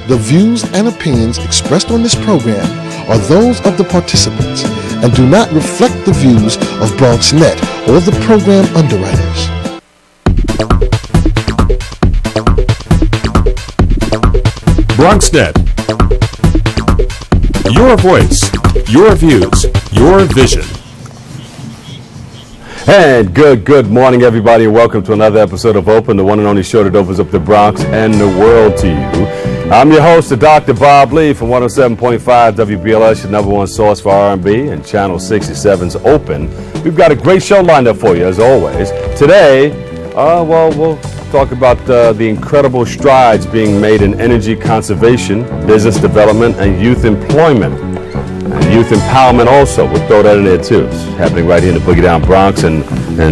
The views and opinions expressed on this program are those of the participants and do not reflect the views of BronxNet or the program underwriters. BronxNet. Your voice, your views, your vision. And good morning, everybody, and welcome to another episode of Open, the one and only show that opens up the Bronx and the world to you. I'm your host, Dr. Bob Lee from 107.5 WBLS, your number one source for R&B, and Channel 67's Open. We've got a great show lined up for you, as always. Today, we'll talk about the incredible strides being made in energy conservation, business development, and youth employment. And youth empowerment also, we'll throw that in there too. It's happening right here in the Boogie Down Bronx and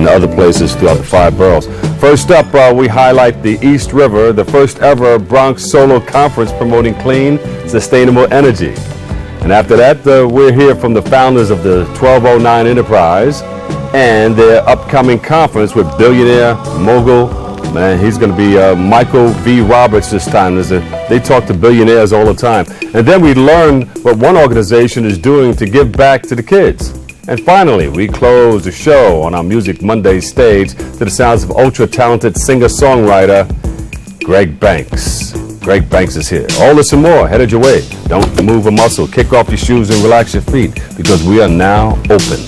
other places throughout the 5 boroughs. First up, we highlight the East River, the first ever Bronx Solo Conference promoting clean, sustainable energy. And after that, we'll hear from the founders of the 1209 Enterprise and their upcoming conference with billionaire mogul. Man, he's going to be Michael V. Roberts this time. They talk to billionaires all the time. And then we learn what one organization is doing to give back to the kids. And finally, we close the show on our Music Monday stage to the sounds of ultra-talented singer-songwriter Greg Banks. Greg Banks is here. All this and more, headed your way. Don't move a muscle. Kick off your shoes and relax your feet because we are now open.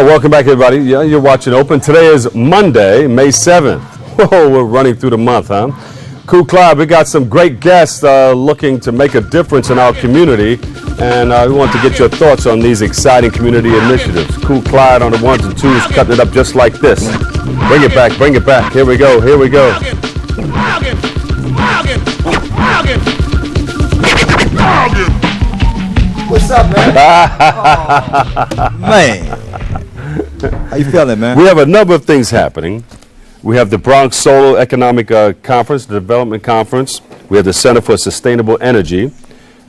Welcome back, everybody. You're watching Open. Today is Monday, May 7th. Whoa, we're running through the month, huh? Cool Clyde, we got some great guests looking to make a difference in our community, and we want to get your thoughts on these exciting community initiatives. Cool Clyde on the 1s and 2s, cutting it up just like this. Bring it back, bring it back. Here we go, here we go. What's up, man? Man. How you feeling, man? We have a number of things happening. We have the Bronx Solo Economic Conference, the Development Conference. We have the Center for Sustainable Energy,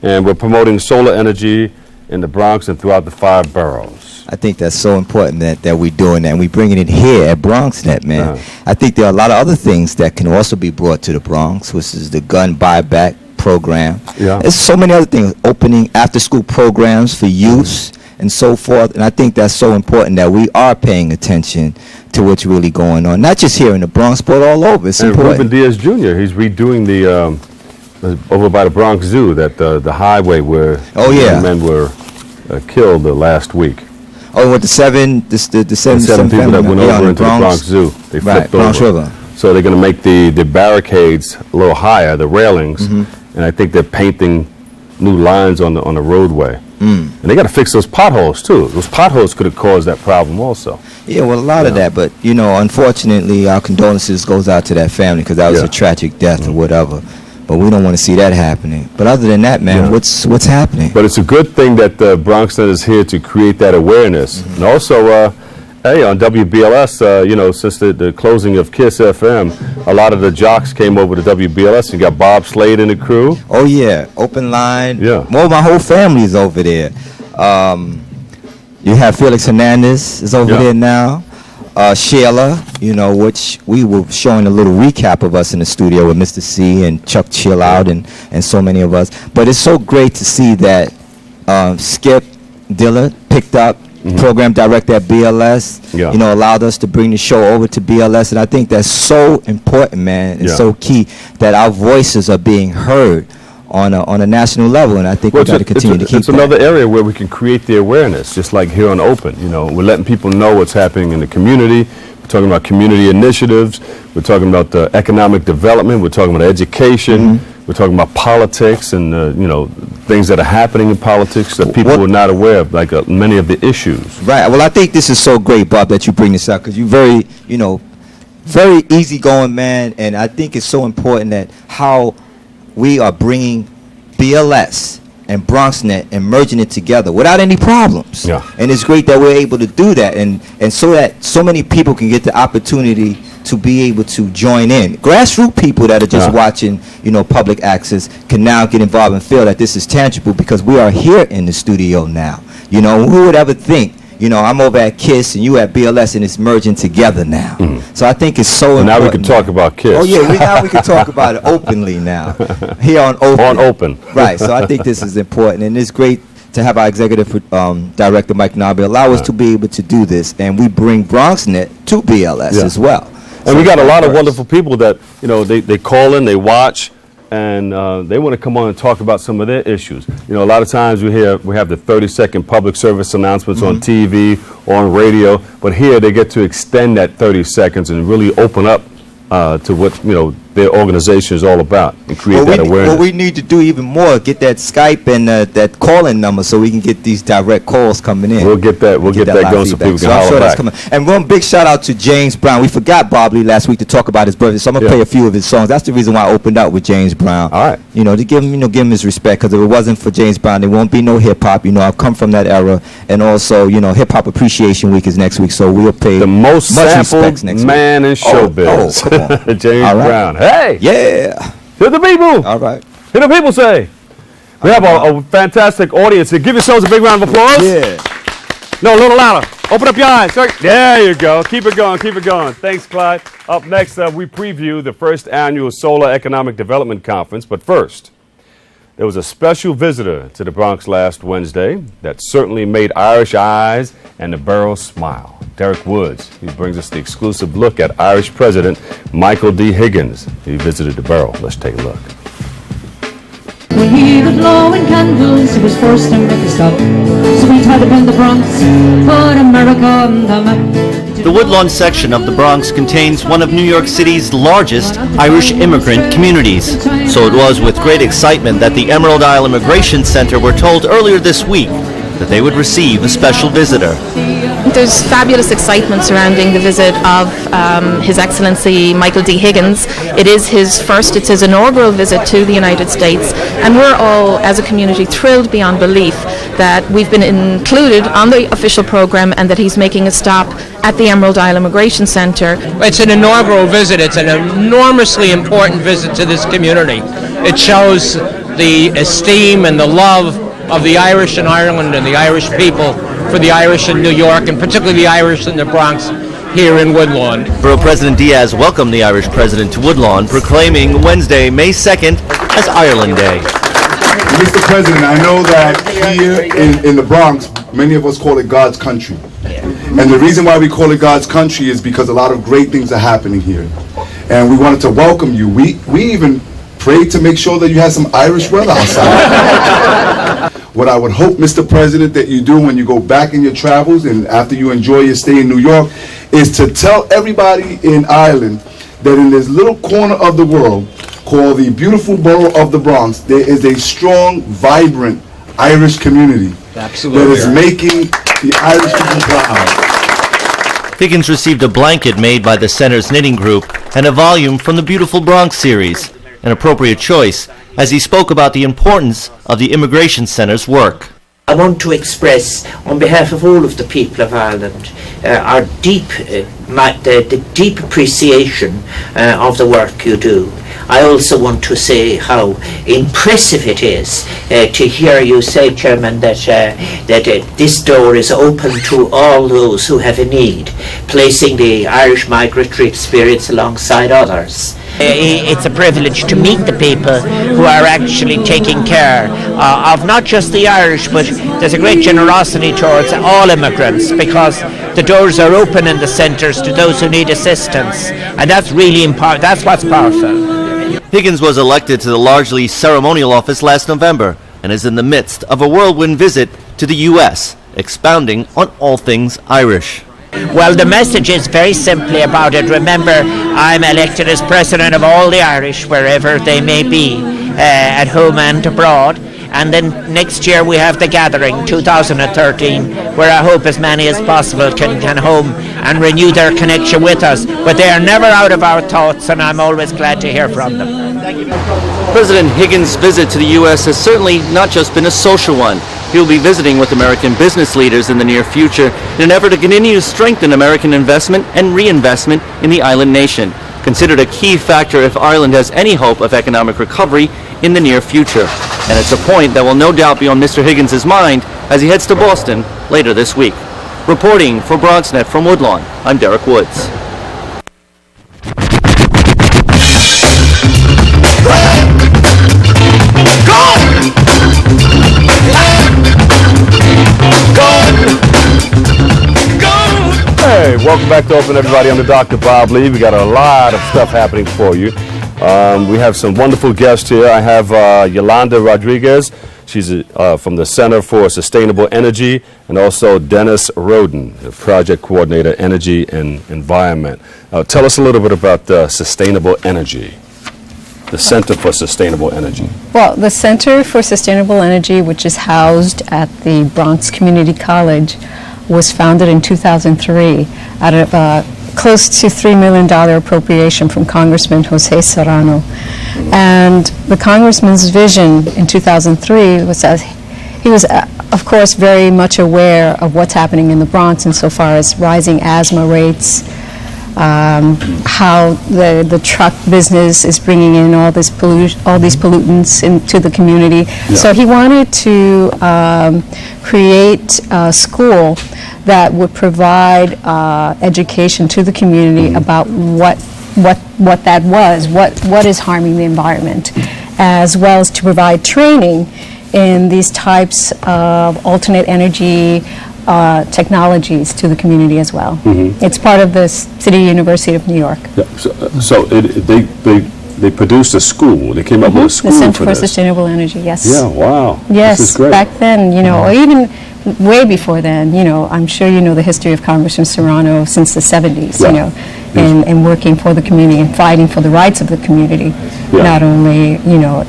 and we're promoting solar energy in the Bronx and throughout the 5 boroughs. I think that's so important that we're doing that, and we're bringing it here at BronxNet, man. I think there are a lot of other things that can also be brought to the Bronx, which is the gun buyback program. Yeah. There's so many other things, opening after-school programs for youth and so forth, and I think that's so important that we are paying attention to what's really going on, not just here in the Bronx, but all over. It's important. Ruben Diaz Jr., he's redoing the over by the Bronx Zoo, that the highway where men were killed last week. Oh, with the seven people that went over into the Bronx Zoo. They flipped Bronx over. River. So they're going to make the barricades a little higher, the railings, and I think they're painting new lines on the roadway. And they got to fix those potholes too. Those potholes could have caused that problem also. Yeah, well, a lot of that, but unfortunately, our condolences goes out to that family because that was a tragic death or whatever. But we don't want to see that happening. But other than that, man, what's happening? But it's a good thing that BronxNet is here to create that awareness, and also, hey, on WBLS, since the closing of KISS FM, a lot of the jocks came over to WBLS and got Bob Slade and the crew. Oh, yeah. Open line. Yeah. Well, my whole family is over there. You have Felix Hernandez is over there now. Sheila, which we were showing a little recap of us in the studio with Mr. C and Chuck Chill Out and so many of us. But it's so great to see that Skip Dillard picked up program director at BLS, allowed us to bring the show over to BLS, and I think that's so important, man, and so key that our voices are being heard on a national level, and I think we've got to continue to keep It's another area where we can create the awareness, just like here on Open. We're letting people know what's happening in the community. We're talking about community initiatives. We're talking about economic development. We're talking about education. We're talking about politics and, things that are happening in politics that people are not aware of, like many of the issues. Right. Well, I think this is so great, Bob, that you bring this up because you're very, very easygoing man, and I think it's so important that how we are bringing BLS and BronxNet and merging it together without any problems. Yeah. And it's great that we're able to do that, and so that so many people can get the opportunity to be able to join in. Grassroots people that are just watching, public access can now get involved and feel that this is tangible because we are here in the studio now. Who would ever think? I'm over at KISS and you at BLS, and it's merging together now. So I think it's so important. Now we can talk about KISS. Oh yeah, now we can talk about it openly now. Here on Open. On Open. Right. So I think this is important, and it's great to have our executive director Mike Nobby allow us to be able to do this, and we bring BronxNet to BLS as well. And we got a lot of wonderful people that, they call in, they watch, and they want to come on and talk about some of their issues. A lot of times we have the 30-second public service announcements on TV or on radio, but here they get to extend that 30 seconds and really open up to what, their organization is all about and create that awareness. What we need to do even more, get that Skype and that call-in number so we can get these direct calls coming in. We'll get that going so people can holler back. Coming. And one big shout out to James Brown. We forgot Bob Lee last week to talk about his birthday, so I'm gonna play a few of his songs. That's the reason why I opened up with James Brown. All right. To give him his respect, because if it wasn't for James Brown, there won't be no hip hop. I've come from that era, and also Hip Hop Appreciation Week is next week, so we'll pay the most sampled man in showbiz. Oh, come on. James Brown. Hey. Yeah. To the people. All right. To the people say. We have a fantastic audience here. Give yourselves a big round of applause. Yeah. No, a little louder. Open up your eyes. There you go. Keep it going. Keep it going. Thanks, Clyde. Up next, we preview the first annual Solar Economic Development Conference. But first, there was a special visitor to the Bronx last Wednesday that certainly made Irish eyes and the Borough smile. Derek Woods. He brings us the exclusive look at Irish President Michael D. Higgins. He visited the Borough. Let's take a look. When he was blowing candles, he was forced to make a stop. So we tied upon the Bronx, put America on the map. The Woodlawn section of the Bronx contains one of New York City's largest Irish immigrant communities. So it was with great excitement that the Emerald Isle Immigration Center were told earlier this week that they would receive a special visitor. There's fabulous excitement surrounding the visit of His Excellency Michael D. Higgins. It's his inaugural visit to the United States, and we're all, as a community, thrilled beyond belief that we've been included on the official program and that he's making a stop at the Emerald Isle Immigration Center. It's an inaugural visit. It's an enormously important visit to this community. It shows the esteem and the love of the Irish in Ireland and the Irish people for the Irish in New York, and particularly the Irish in the Bronx here in Woodlawn. Borough President Diaz welcomed the Irish president to Woodlawn, proclaiming Wednesday, May 2nd, as Ireland Day. Mr. President, I know that here in the Bronx, many of us call it God's country. And the reason why we call it God's country is because a lot of great things are happening here. And we wanted to welcome you. We even prayed to make sure that you had some Irish weather outside. What I would hope, Mr. President, that you do when you go back in your travels and after you enjoy your stay in New York is to tell everybody in Ireland that in this little corner of the world called the beautiful borough of the Bronx, there is a strong, vibrant Irish community that is making the Irish people proud. Higgins received a blanket made by the center's knitting group and a volume from the Beautiful Bronx series, an appropriate choice, as he spoke about the importance of the Immigration Center's work. I want to express, on behalf of all of the people of Ireland, our the deep appreciation of the work you do. I also want to say how impressive it is to hear you say, Chairman, that this door is open to all those who have a need, placing the Irish migratory experience alongside others. It's a privilege to meet the people who are actually taking care of not just the Irish, but there's a great generosity towards all immigrants, because the doors are open in the centres to those who need assistance, and that's really important. That's what's powerful. Higgins was elected to the largely ceremonial office last November and is in the midst of a whirlwind visit to the U.S., expounding on all things Irish. Well, the message is very simply about it. Remember, I'm elected as president of all the Irish, wherever they may be, at home and abroad. And then next year we have the gathering, 2013, where I hope as many as possible can come home and renew their connection with us. But they are never out of our thoughts, and I'm always glad to hear from them. President Higgins' visit to the U.S. has certainly not just been a social one. He will be visiting with American business leaders in the near future in an effort to continue to strengthen American investment and reinvestment in the island nation, considered a key factor if Ireland has any hope of economic recovery in the near future. And it's a point that will no doubt be on Mr. Higgins' mind as he heads to Boston later this week. Reporting for BronxNet from Woodlawn, I'm Derek Woods. Hey, welcome back to Open, everybody. I'm the Dr. Bob Lee. We got a lot of stuff happening for you. We have some wonderful guests here. I have Yolanda Rodriguez. She's from the Center for Sustainable Energy, and also Dennis Roden, the Project Coordinator, Energy and Environment. Tell us a little bit about sustainable energy, the Center for Sustainable Energy. Well, the Center for Sustainable Energy, which is housed at the Bronx Community College, was founded in 2003 out of close to $3 million appropriation from Congressman Jose Serrano. And the Congressman's vision in 2003 was that he was, of course, very much aware of what's happening in the Bronx insofar as rising asthma rates, how the truck business is bringing in all these pollutants into the community. Yeah. So he wanted to create a school that would provide education to the community about what that was, what is harming the environment, as well as to provide training in these types of alternate energy technologies to the community as well. Mm-hmm. It's part of the City University of New York. Yeah, so they produced a school. They came up with a school the Center for this. Sustainable Energy, yes. Yeah, wow. Yes, this is great. Back then, or even way before then, I'm sure you know the history of Congressman Serrano since the 70s, and working for the community and fighting for the rights of the community, not only,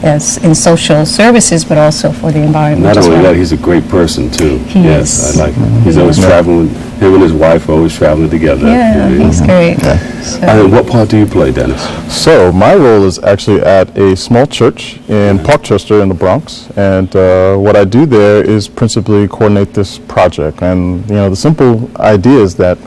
as in social services, but also for the environment. Not only that, he's a great person, too. He is. I like him. He's always traveling. Him and his wife are always traveling together. Yeah, he's great. So. And what part do you play, Dennis? So my role is actually at a small church in Parkchester in the Bronx, and what I do there is principally coordinate this project. And the simple idea is that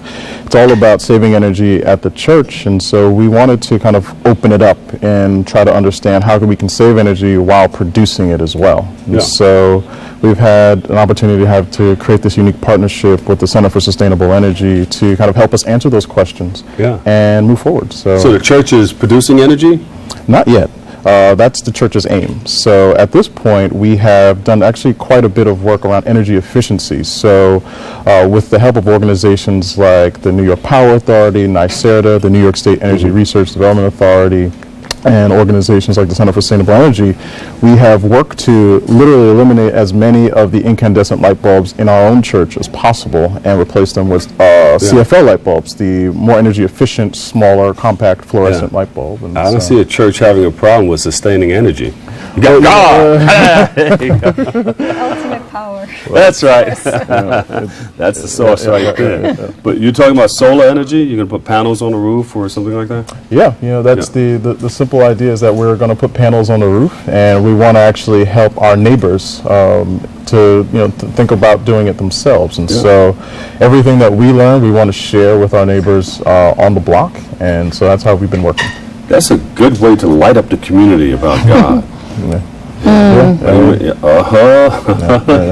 it's all about saving energy at the church, and so we wanted to kind of open it up and try to understand how we can save energy while producing it as well. Yeah. So we've had an opportunity to create this unique partnership with the Center for Sustainable Energy to kind of help us answer those questions and move forward. So the church is producing energy? Not yet. That's the church's aim. So at this point, we have done actually quite a bit of work around energy efficiency. So with the help of organizations like the New York Power Authority, NYSERDA, the New York State Energy Research Development Authority, and organizations like the Center for Sustainable Energy, we have worked to literally eliminate as many of the incandescent light bulbs in our own church as possible and replace them with CFL light bulbs, the more energy efficient, smaller, compact fluorescent light bulb. And I don't see a church having a problem with sustaining energy. God! Ultimate power. That's right. That's the source right there. But you're talking about solar energy? You're going to put panels on the roof or something like that? Yeah, that's the simple idea is that we're going to put panels on the roof, and we want to actually help our neighbors to think about doing it themselves. And so everything that we learn, we want to share with our neighbors on the block, and so that's how we've been working. That's a good way to light up the community about God.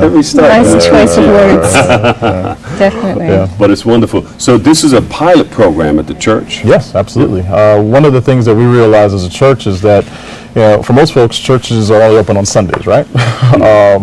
Every step. Nice choice of words. Definitely. But it's wonderful. So this is a pilot program at the church? Yes, absolutely. One of the things that we realize as a church is that for most folks, churches are only open on Sundays, right?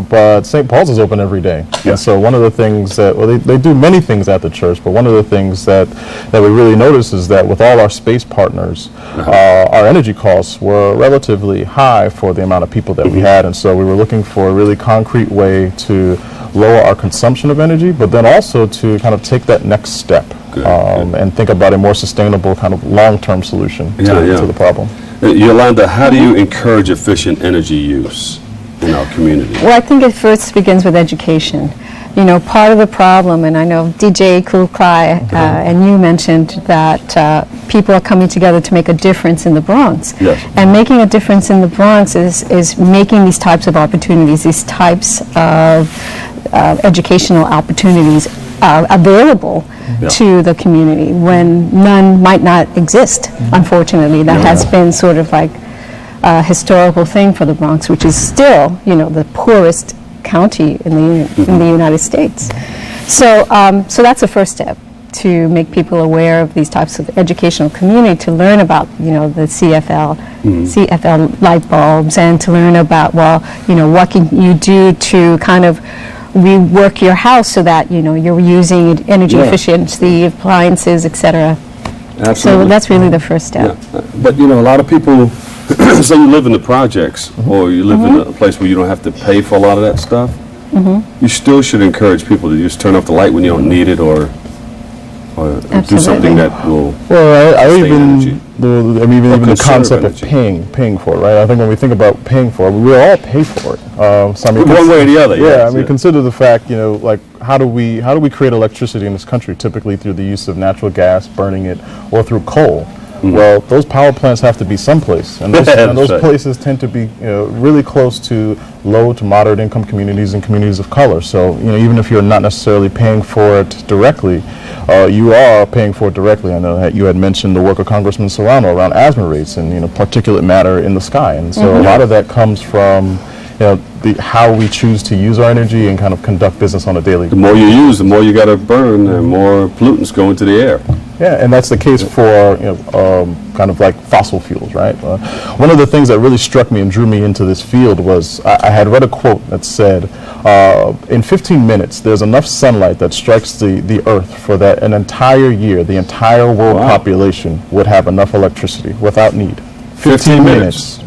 But St. Paul's is open every day. Yeah. And so one of the things that, they do many things at the church, but one of the things that we really noticed is that with all our space partners, our energy costs were relatively high for the amount of people that we had. And so we were looking for a really concrete way to lower our consumption of energy, but then also to kind of take that next step and think about a more sustainable kind of long-term solution to the problem. Yolanda, how do you encourage efficient energy use in our community? Well, I think it first begins with education. you know, part of the problem, and I know DJ Cool Cry and you mentioned that people are coming together to make a difference in the Bronx. Yes. And making a difference in the Bronx is making these types of opportunities, these types of educational opportunities available to the community when none might not exist, unfortunately. That has been sort of like a historical thing for the Bronx, which is still, you know, the poorest county in the United States. So, so that's the first step, to make people aware of these types of educational community, to learn about, you know, the CFL light bulbs, and to learn about, well, you know, what can you do to kind of rework your house so that, you know, you're using energy efficiency, appliances, etc. Absolutely. So that's really the first step. Yeah. But, you know, a lot of people, say you live in the projects, or you live in a place where you don't have to pay for a lot of that stuff, you still should encourage people to just turn off the light when you don't need it, or do something that will save energy. Even the concept of paying for it, right? I think when we think about paying for it, we all pay for it. So I mean, one way or the other. Yeah, I mean, consider the fact, you know, like how do we create electricity in this country? Typically through the use of natural gas, burning it, or through coal. Well, those power plants have to be someplace, and those places tend to be, you know, really close to low to moderate income communities and communities of color. So, you know, even if you're not necessarily paying for it directly, you are paying for it directly. I know that you had mentioned the work of Congressman Serrano around asthma rates and, you know, particulate matter in the sky, and so a lot of that comes from, you know, how we choose to use our energy and kind of conduct business on a daily basis. The more you use, the more you got to burn, and more pollutants go into the air. Yeah, and that's the case for, you know, kind of like fossil fuels, right? One of the things that really struck me and drew me into this field was I had read a quote that said, in 15 minutes, there's enough sunlight that strikes the earth for that an entire year, the entire world population would have enough electricity without need. 15 minutes.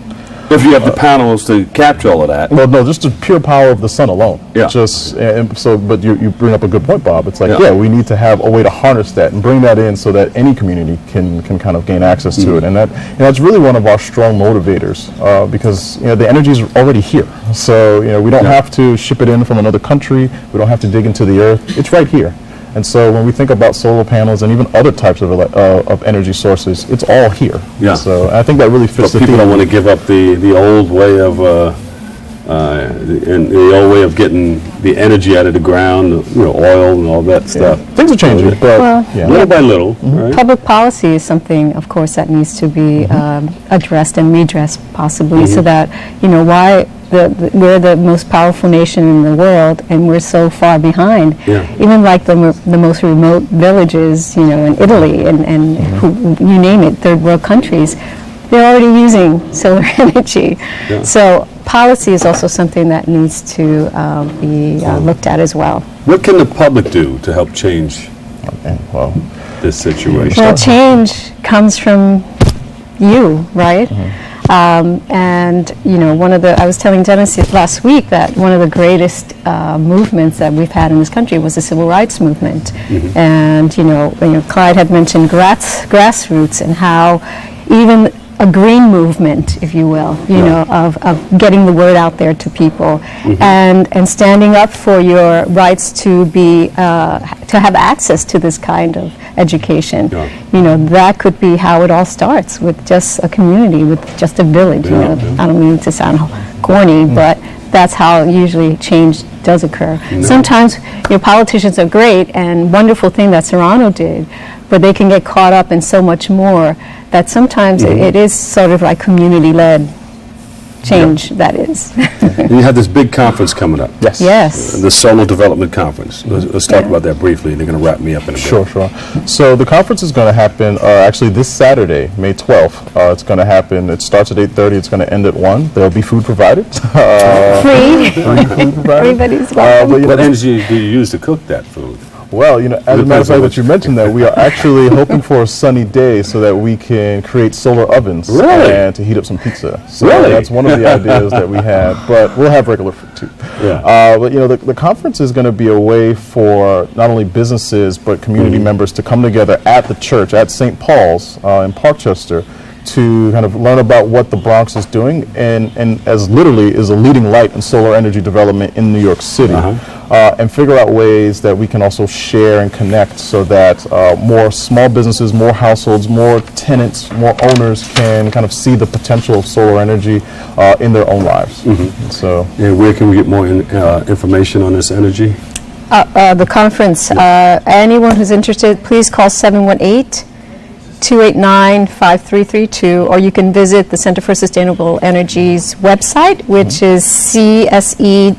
If you have the panels to capture all of that. Well, no, just the pure power of the sun alone. Yeah. But you bring up a good point, Bob. It's like, we need to have a way to harness that and bring that in so that any community can kind of gain access to it. And that's really one of our strong motivators, because, you know, the energy is already here. So, you know, we don't have to ship it in from another country. We don't have to dig into the earth. It's right here. And so when we think about solar panels and even other types of energy sources, it's all here. Yeah. So I think that really fits the theme. People don't want to give up the old way of the old way of getting the energy out of the ground, you know, oil and all that stuff. Things are changing, but little by little. Right? Public policy is something, of course, that needs to be addressed and redressed, possibly, so that, you know, why we're the most powerful nation in the world, and we're so far behind. Even like the most remote villages, you know, in Italy and you name it, third world countries, they're already using solar energy. So policy is also something that needs to be looked at as well. What can the public do to help change this situation? Well, change comes from you, right? And, you know, I was telling Dennis last week that one of the greatest movements that we've had in this country was the civil rights movement. And, you know, Clyde had mentioned grassroots, and how even a green movement, if you will, you know, of getting the word out there to people, and standing up for your rights to be to have access to this kind of education. You know, that could be how it all starts, with just a community, with just a village. You know, I don't mean to sound corny, but that's how usually change does occur. Sometimes, you know, politicians are great, and wonderful thing that Serrano did, but they can get caught up in so much more that sometimes it is sort of like community-led change, that is. You have this big conference coming up. Yes. The Solar Development Conference. Let's talk about that briefly. They're going to wrap me up in a bit. Sure. So the conference is going to happen actually this Saturday, May 12th. It's going to happen. It starts at 8:30. It's going to end at 1. There'll be food provided. Free food provided. Everybody's welcome. What energy do you use to cook that food? Well, you know, as a matter of fact that you mentioned that, we are actually hoping for a sunny day so that we can create solar ovens and to heat up some pizza. So that's one of the ideas that we had, but we'll have regular food too. But, you know, the conference is going to be a way for not only businesses but community members to come together at the church, at St. Paul's in Parkchester, to kind of learn about what the Bronx is doing, and as literally is a leading light in solar energy development in New York City. and figure out ways that we can also share and connect so that more small businesses, more households, more tenants, more owners can kind of see the potential of solar energy in their own lives. And so, And where can we get more information on this energy? The conference, anyone who's interested, please call 718-289-5332, or you can visit the Center for Sustainable Energy's website, which is cse.bcc.org.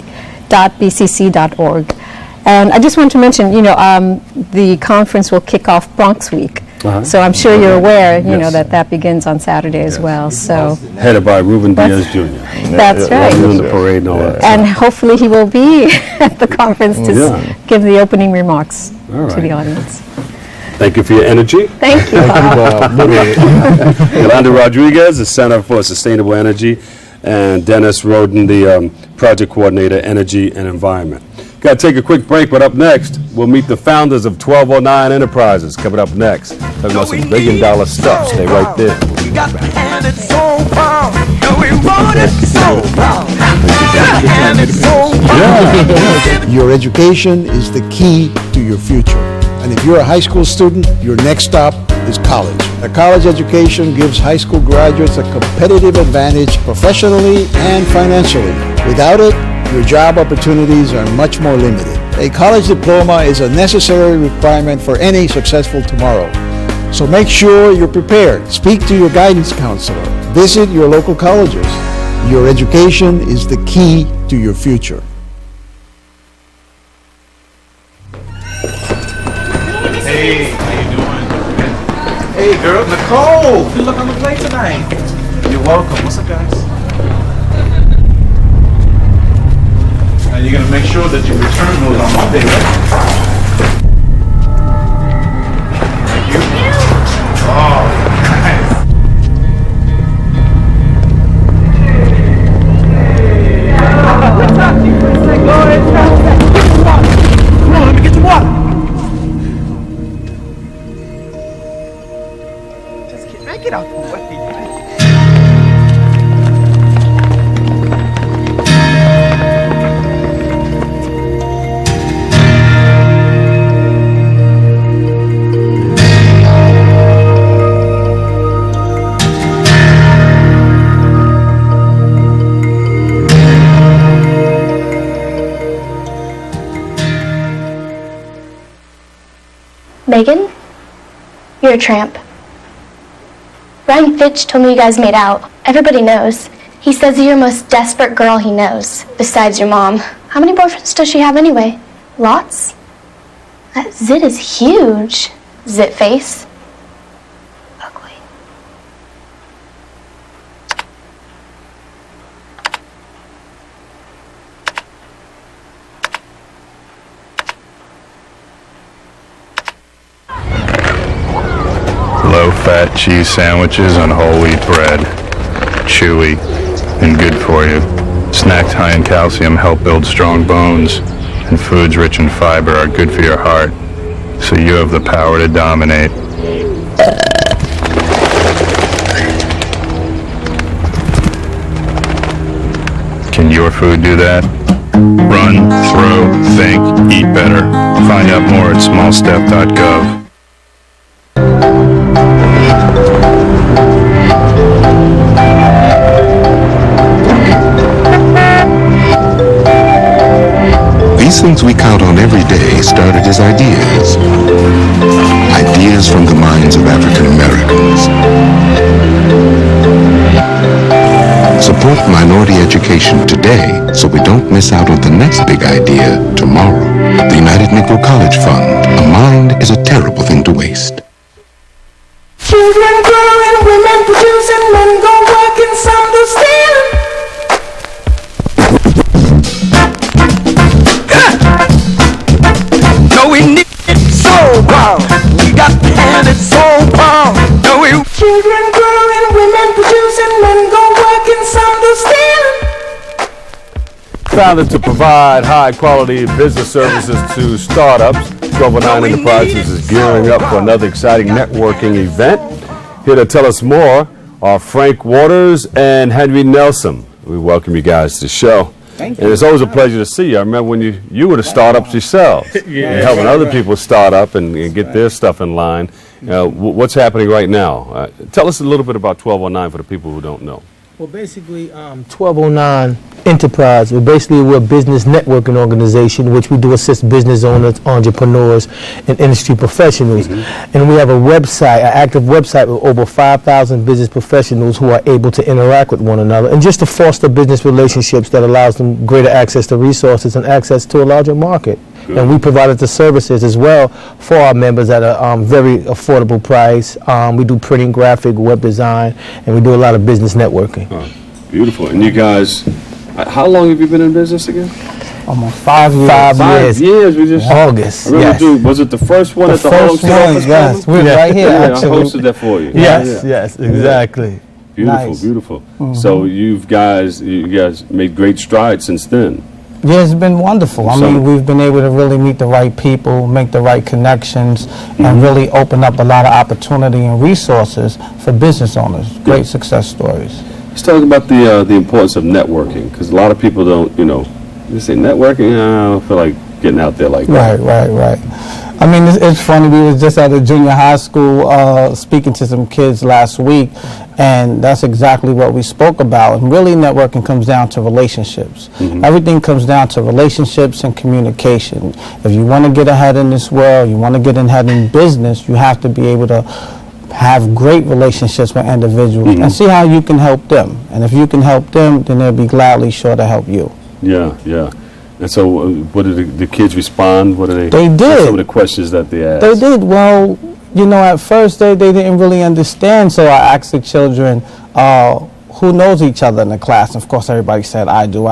And I just want to mention, the conference will kick off Bronx Week. So I'm sure you're aware, that begins on Saturday as well. So Headed by Ruben Diaz Jr. That's right. Doing the parade and all that. And hopefully he will be at the conference to give the opening remarks to the audience. Thank you for your energy. Thank you, Bob. Yolanda Rodriguez, the Center for Sustainable Energy, and Dennis Roden, the Project Coordinator, Energy and Environment. Got to take a quick break, but up next, we'll meet the founders of 1209 Enterprises. Coming up next, talking about some billion-dollar stuff. Stay right there. We got to hand it so proud. And we want it so proud. Hand it so proud. Your education is the key to your future. And if you're a high school student, your next stop is college. A college education gives high school graduates a competitive advantage professionally and financially. Without it, your job opportunities are much more limited. A college diploma is a necessary requirement for any successful tomorrow. So make sure you're prepared. Speak to your guidance counselor. Visit your local colleges. Your education is the key to your future. Hey, how you doing? Hey, girl, Nicole, good luck on the play tonight. You're welcome. What's up, guys? Now you're gonna make sure that you return those on Monday, right? Thank you. Oh, nice. What's up, you? Go ahead, get some water. Come on, let me get some water. Get out the way. Megan, you're a tramp. Ryan Fitch told me you guys made out. Everybody knows. He says you're the most desperate girl he knows, besides your mom. How many boyfriends does she have anyway? Lots? That zit is huge. Zit face. Ugly. Low-fat cheese sandwiches on whole wheat bread. Chewy and good for you. Snacks high in calcium help build strong bones, and foods rich in fiber are good for your heart. So you have the power to dominate. Can your food do that? Run, throw, think, eat better. Find out more at smallstep.gov. These things we count on every day started as ideas. Ideas from the minds of African Americans. Support minority education today so we don't miss out on the next big idea tomorrow. The United Negro College Fund. A mind is a terrible thing to waste. Children growing, women producing, men go working, some do stealing. No, we need it so proud. We got to hand it so proud. No, we children growing, women producing, men go working, some do stealing. Founded to provide high-quality business services to startups, 1209 Enterprises is gearing up for another exciting networking event. Here to tell us more are Frank Waters and Henry Nelson. We welcome you guys to the show. And it's always a pleasure to see you. I remember when you were the startups yourselves, and helping other people start up and get their stuff in line. What's happening right now? Tell us a little bit about 1209 for the people who don't know. Well, basically, 1209 Enterprise, we're a business networking organization, which we do assist business owners, entrepreneurs, and industry professionals. And we have a website, an active website with over 5,000 business professionals who are able to interact with one another and just to foster business relationships that allows them greater access to resources and access to a larger market. And we provided the services as well for our members at a very affordable price. We do printing, graphic, web design, and we do a lot of business networking. Oh, beautiful. And you guys, how long have you been in business again? Almost 5 years. 5 years. We just August. I remember was it the first one at the Homestead office? Yes, we're right here. Yeah, actually. I hosted that for you. Yes, exactly. Beautiful, Nice. beautiful. So you guys made great strides since then. Yeah, it's been wonderful. I mean, we've been able to really meet the right people, make the right connections, and really open up a lot of opportunity and resources for business owners. Great success stories. Let's talk about the importance of networking, because a lot of people don't, they say networking, I don't feel like getting out there like that. Right. I mean, it's funny. We was just at a junior high school speaking to some kids last week, and that's exactly what we spoke about. And really, networking comes down to relationships. Everything comes down to relationships and communication. If you want to get ahead in this world, you want to get ahead in business, you have to be able to have great relationships with individuals and see how you can help them. And if you can help them, then they'll be gladly sure to help you. Yeah. And so, what did the kids respond? What did They did. What some of the questions that they asked? They did. Well, at first they didn't really understand, so I asked the children, who knows each other in the class? And of course, everybody said, I do.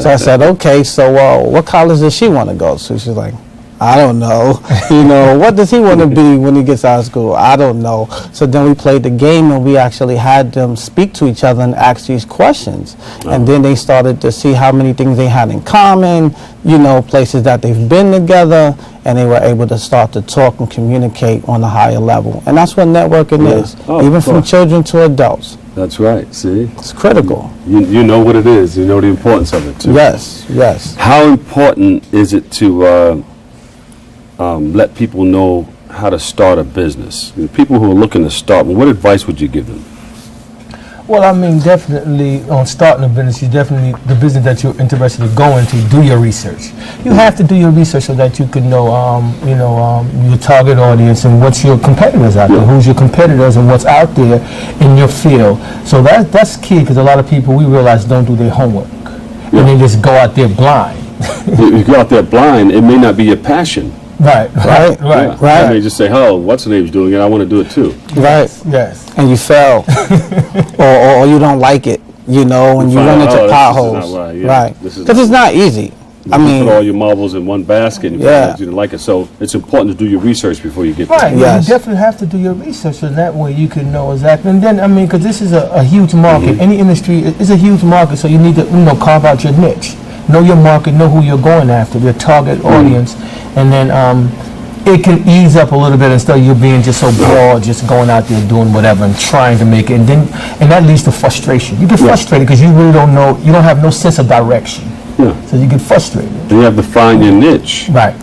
So I said, okay, so what college does she want to go to? She's like, I don't know. What does he want to be when he gets out of school? I don't know. So then we played the game, and we actually had them speak to each other and ask these questions. And then they started to see how many things they had in common, places that they've been together, and they were able to start to talk and communicate on a higher level. And that's what networking is, even from children to adults. That's right. See? It's critical. You know what it is. You know the importance of it, too. Yes. How important is it to let people know how to start a business? People who are looking to start, what advice would you give them? Well, I mean, definitely on starting a business, you definitely, the business that you're interested in going to, do your research. You have to do your research so that you can know, your target audience and what's your competitors out there, who's your competitors and what's out there in your field. So that's key, because a lot of people, we realize, don't do their homework. And they just go out there blind. You go out there blind, it may not be your passion. Right. You may just say, oh, what's the name's doing it, I want to do it too. Right. Yes. And you fail, or you don't like it, and you run into potholes. Right. Because it's not easy. I mean, put all your marbles in one basket and you find out you didn't like it. So it's important to do your research before you get there. Right. Yes. You definitely have to do your research, so that way you can know exactly. And then, because this is a huge market. Any industry is a huge market, so you need to, carve out your niche. Know your market, know who you're going after, your target audience, and then it can ease up a little bit instead of you being just so broad, just going out there doing whatever and trying to make it, and that leads to frustration. You get frustrated because you really don't know, you don't have no sense of direction. So you get frustrated. You have to find your niche. Right.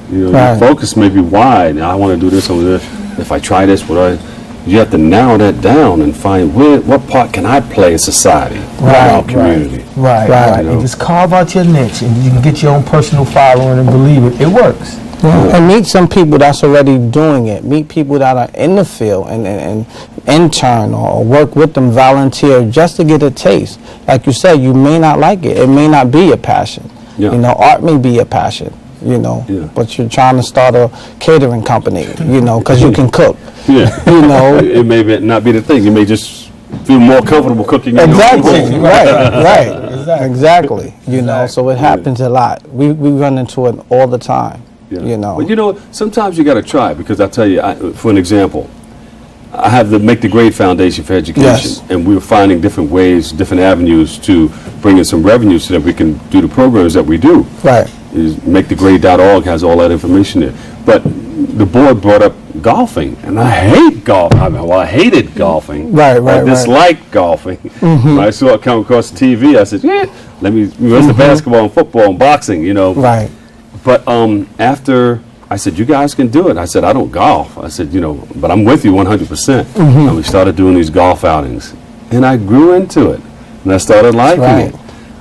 Your focus may be wide. I want to do this over there. If I try this, you have to narrow that down and find what part can I play in society, in our community. Right. And just carve out your niche, and you can get your own personal following, and believe it works. And meet some people that's already doing it. Meet people that are in the field and intern or work with them, volunteer, just to get a taste. Like you said, you may not like it. It may not be your passion. Art may be your passion. But you're trying to start a catering company, because you can cook. It may not be the thing. You may just feel more comfortable cooking. Exactly. Right. Exactly. So it happens a lot. We run into it all the time. But sometimes you got to try, because I tell you, for an example, I have the Make the Grade Foundation for Education, and we're finding different ways, different avenues to bring in some revenue so that we can do the programs that we do. Right. Is MakeTheGrade.org has all that information there. But the board brought up golfing, and I hate golf. I hated golfing. Right. I disliked golfing. Mhm. When I saw it come across the TV, I said, "Yeah, let me." Where's the basketball and football and boxing? You know. Right. But after I said, "You guys can do it," I said, "I don't golf." I said, but I'm with you 100%. Mhm. And we started doing these golf outings, and I grew into it, and I started liking it.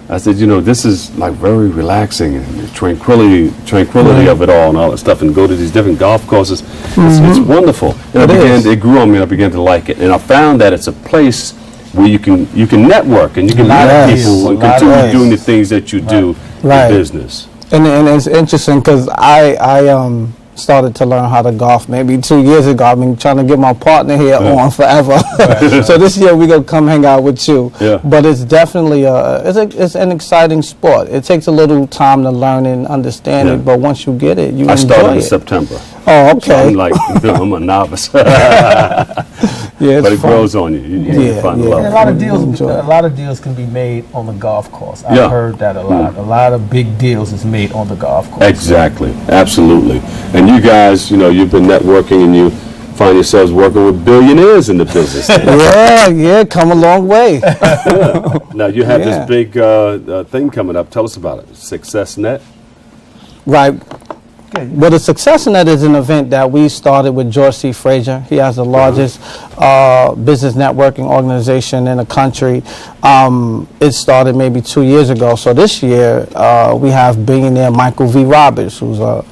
I said, this is like very relaxing, and the tranquility of it all that stuff, and go to these different golf courses. It's wonderful. And it grew on me, and I began to like it. And I found that it's a place where you can network, and you can meet people and continue doing the things that you do in business. And it's interesting because I started to learn how to golf maybe 2 years ago. I've been trying to get my partner here on forever. So this year we're going to come hang out with you. Yeah. But it's definitely it's an exciting sport. It takes a little time to learn and understand it, but once you get it, you enjoy it. I started in September. Oh, okay. So I'm like, I'm a novice. Yeah, but it grows on you. You find love. And a lot of deals can be made on the golf course. I've Yeah. heard that a lot. A lot of big deals is made on the golf course. Exactly, absolutely. And you guys, you've been networking, and you find yourselves working with billionaires in the business. Yeah, come a long way. Now you have this big thing coming up. Tell us about it. SuccessNet. Right. Well, the SuccessNet is an event that we started with George C. Frazier. He has the largest business networking organization in the country. It started maybe 2 years ago. So this year, we have billionaire Michael V. Roberts, who's a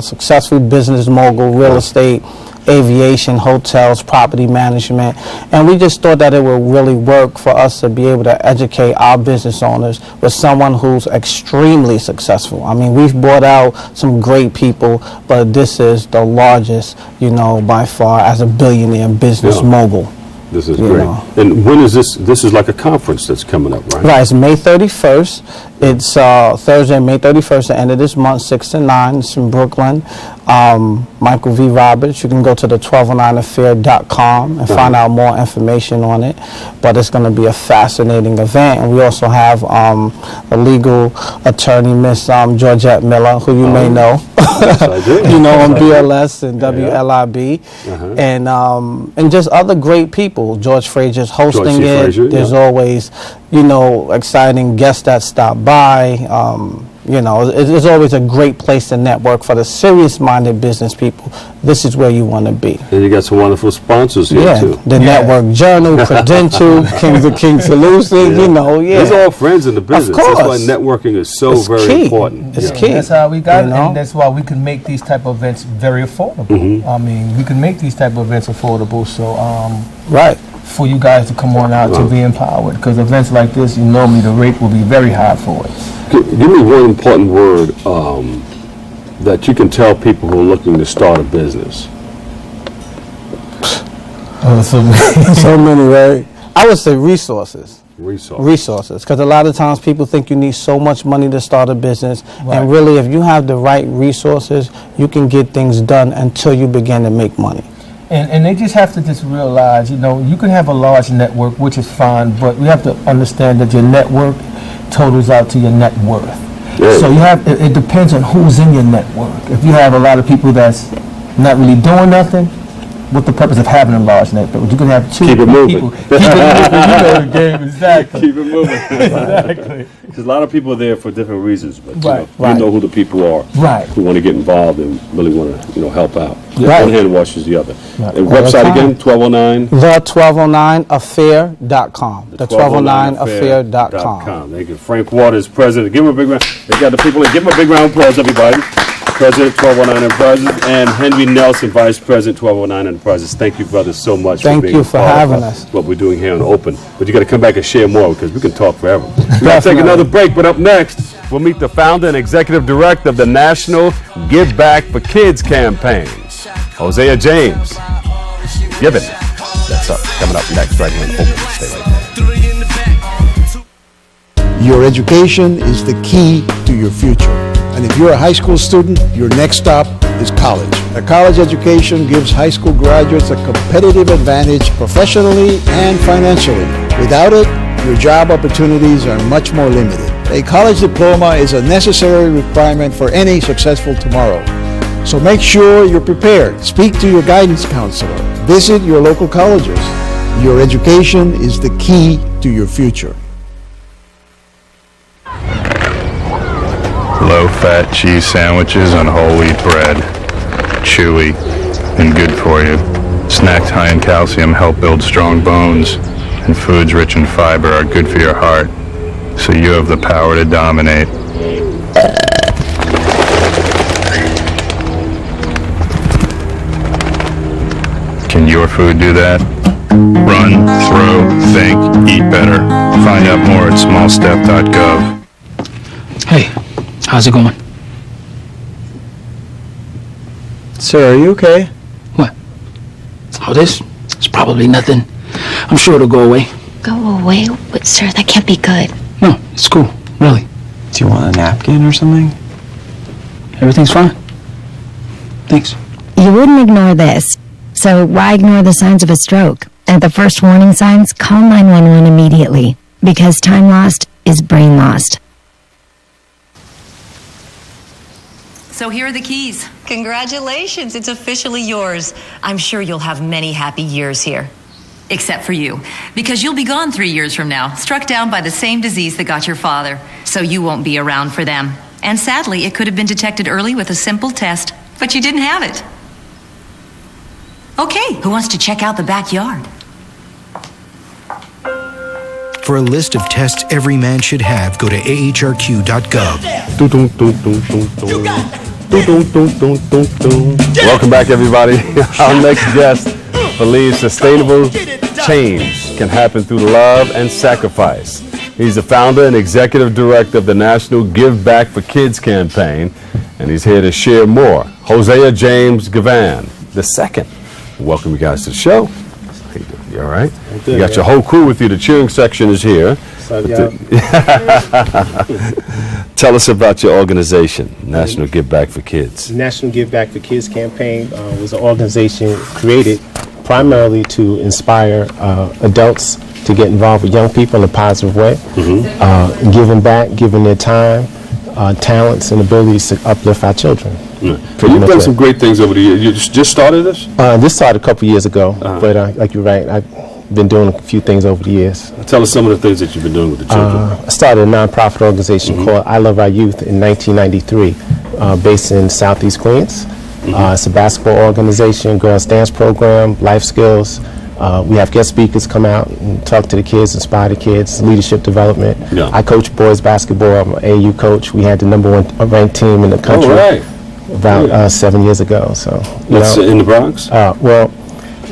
successful business mogul, real estate, aviation, hotels, property management, and we just thought that it would really work for us to be able to educate our business owners with someone who's extremely successful. I mean, we've brought out some great people, but this is the largest, by far, as a billionaire business mogul. This is great. And when is this? This is like a conference that's coming up, right? Right, it's May 31st. It's Thursday, May 31st, the end of this month, 6 to 9. It's in Brooklyn. Michael V. Roberts. You can go to the 1209affair.com and find out more information on it. But it's going to be a fascinating event. And we also have a legal attorney, Miss Georgette Miller, who you may know. Yes, I do. On BLS and WLIB. And just other great people. George Frazier's hosting it. Frazier, There's always, exciting guests that stop by. It's always a great place to network for the serious-minded business people. This is where you want to be. And you got some wonderful sponsors here, too. The Network Journal, Prudential, Kings of King Solutions, These are all friends in the business. Of course. That's why networking is so very key. important. It's key. That's how we got it, and that's why we can make these type of events very affordable. I mean, we can make these type of events affordable, so for you guys to come on out to be empowered, because events like this, normally the rate will be very high for it. Give me one important word that you can tell people who are looking to start a business. So many, right? I would say resources. Resources. Because a lot of times people think you need so much money to start a business. And really, if you have the right resources, you can get things done until you begin to make money. And they just have to just realize, you can have a large network, which is fine, but we have to understand that your network totals out to your net worth. Yeah. So it depends on who's in your network. If you have a lot of people that's not really doing nothing, what's the purpose of having a large network? You can have two Keep it moving. people. Keep it moving. You know the game, exactly. Keep it moving. Exactly. Because a lot of people are there for different reasons, but Right. you know who the people are who want to get involved and really want to help out. Right. One hand washes the other. Right. And All the website time. again, 1209. The1209affair.com. The 1209affair.com. Thank you. Frank Waters, president. Give him a big round. They got the people in. Give him a big round of applause, everybody. President, 1209 Enterprises, and Henry Nelson, Vice President, 1209 Enterprises. Thank you, brothers, so much Thank for being you a for part having of us. what we're doing here on Open. But you got to come back and share more because we can talk forever. We got to take Definitely. another break, but up next, we'll meet the founder and executive director of the National Give Back for Kids campaign, Hosea James. Give it. That's up. Coming up next, right here on Open. Stay right there. Your education is the key to your future. And if you're a high school student, your next stop is college. A college education gives high school graduates a competitive advantage professionally and financially. Without it, your job opportunities are much more limited. A college diploma is a necessary requirement for any successful tomorrow. So make sure you're prepared. Speak to your guidance counselor. Visit your local colleges. Your education is the key to your future. Low-fat cheese sandwiches on whole wheat bread. Chewy and good for you. Snacked high in calcium help build strong bones. And foods rich in fiber are good for your heart. So you have the power to dominate. Can your food do that? Run, throw, think, eat better. Find out more at smallstep.gov. Hey, how's it going? Sir, are you okay? What? Oh, this? It's probably nothing. I'm sure it'll go away. Go away? But, sir, that can't be good. No, it's cool, really. Do you want a napkin or something? Everything's fine. Thanks. You wouldn't ignore this, so why ignore the signs of a stroke? At the first warning signs, call 911 immediately, because time lost is brain lost. So here are the keys. Congratulations, it's officially yours. I'm sure you'll have many happy years here. Except for you, because you'll be gone 3 years from now, struck down by the same disease that got your father. So you won't be around for them. And sadly, it could have been detected early with a simple test, but you didn't have it. Okay, who wants to check out the backyard? For a list of tests every man should have, go to ahrq.gov. Welcome back, everybody. Our next guest believes sustainable change can happen through love and sacrifice. He's the founder and executive director of the National Give Back for Kids campaign, and he's here to share more. Hosea James Gavan II. Welcome you guys to the show. How you doing? You all right? Good, you got your whole crew with you. The cheering section is here. Tell us about your organization, National Give Back for Kids. National Give Back for Kids campaign was an organization created primarily to inspire adults to get involved with young people in a positive way, giving back, giving their time, talents, and abilities to uplift our children. You've done some great things over the years. You just started this? This started a couple years ago, but like you're right, I've been doing a few things over the years. Tell us some of the things that you've been doing with the children. I started a nonprofit organization called I Love Our Youth in 1993, based in Southeast Queens. It's a basketball organization, girls dance program, life skills. We have guest speakers come out and talk to the kids, inspire the kids, leadership development. Yeah. I coach boys basketball. I'm an AU coach. We had the #1 ranked team in the country about 7 years ago. So That's in the Bronx? Well,